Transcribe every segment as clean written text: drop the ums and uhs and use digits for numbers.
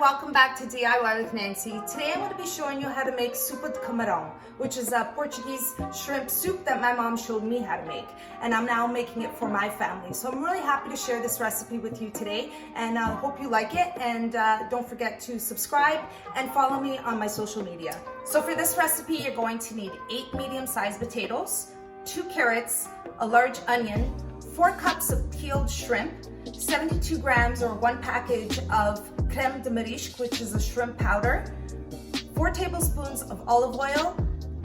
welcome back to DIY with Nancy. Today I'm going to be showing you how to make Soupa de Camarão, which is a Portuguese shrimp soup that my mom showed me how to make, and I'm now making it for my family. So I'm really happy to share this recipe with you today, and I hope you like it, and don't forget to subscribe and follow me on my social media. So for this recipe you're going to need 8 medium-sized potatoes, 2 carrots, a large onion, 4 cups of peeled shrimp, 72 grams or 1 package of Creme de Marisco, which is a shrimp powder, 4 tablespoons of olive oil,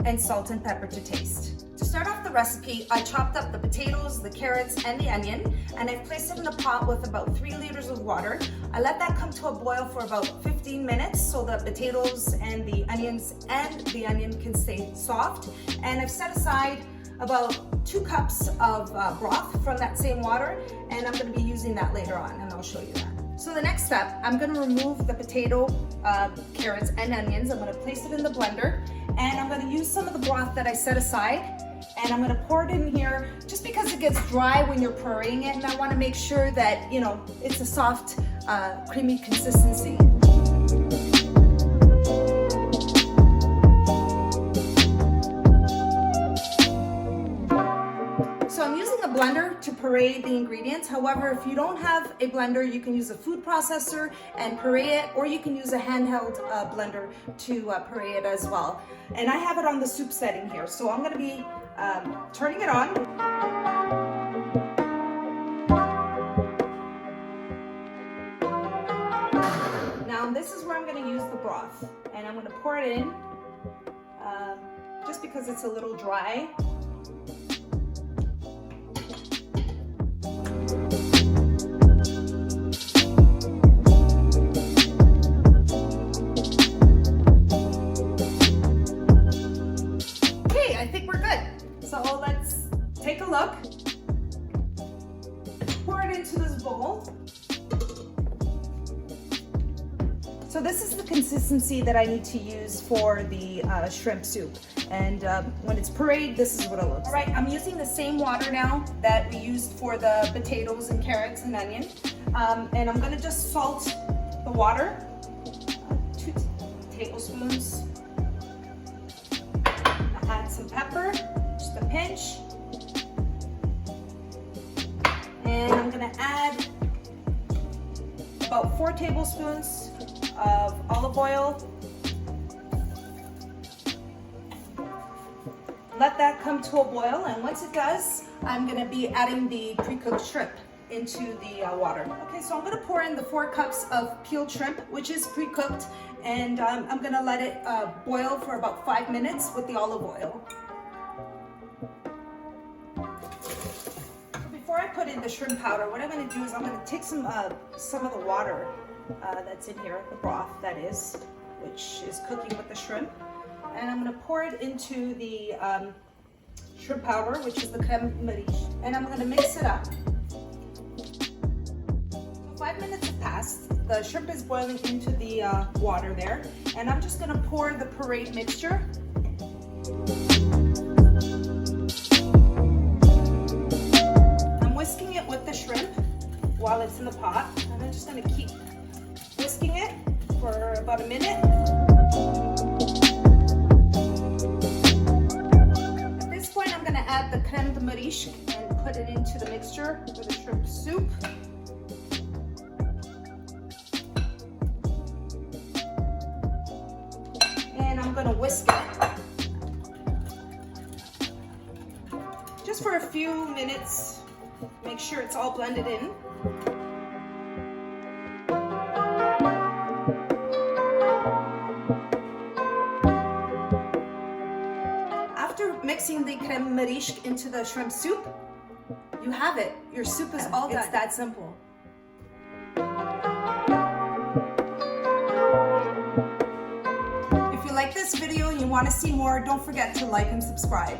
and salt and pepper to taste. To start off the recipe, I chopped up the potatoes, the carrots, and the onion, and I placed it in a pot with about 3 liters of water. I let that come to a boil for about 15 minutes so the potatoes and the onion can stay soft. And I've set aside about 2 cups of broth from that same water, and I'm going to be using that later on, and I'll show you that. So the next step, I'm going to remove the potato, carrots, and onions. I'm going to place it in the blender, and I'm going to use some of the broth that I set aside, and I'm going to pour it in here just because it gets dry when you're pureeing it, and I want to make sure that, you know, it's a soft, creamy consistency. So I'm using a blender to puree the ingredients. However, if you don't have a blender, you can use a food processor and puree it, or you can use a handheld blender to puree it as well. And I have it on the soup setting here, so I'm going to be turning it on. Now this is where I'm going to use the broth, and I'm going to pour it in just because it's a little dry. So let's take a look. Pour it into this bowl. So this is the consistency that I need to use for the shrimp soup. And when it's pureed, this is what it looks like. All right, I'm using the same water now that we used for the potatoes and carrots and onion. And I'm gonna just salt the water, 2 tablespoons. I'll add some pepper. Just a pinch, and I'm going to add about 4 tablespoons of olive oil. Let that come to a boil, and once it does, I'm going to be adding the pre-cooked shrimp into the water. Okay, so I'm going to pour in the 4 cups of peeled shrimp, which is pre-cooked, and I'm going to let it boil for about 5 minutes with the olive oil. Before I put in the shrimp powder, what I'm going to do is I'm going to take some of the water that's in here, the broth that is, which is cooking with the shrimp, and I'm going to pour it into the shrimp powder, which is the Creme de Marisco, and I'm going to mix it up. So 5 minutes have passed. The shrimp is boiling into the water there, and I'm just going to pour the pureed mixture. Whisking it with the shrimp while it's in the pot, and I'm just going to keep whisking it for about a minute. At this point, I'm going to add the Creme de Marisco and put it into the mixture for the shrimp soup. And I'm going to whisk it just for a few minutes. Make sure it's all blended in. After mixing the Creme de Marisco into the shrimp soup, you have it. Your soup is all done. It's that simple. If you like this video and you want to see more, don't forget to like and subscribe.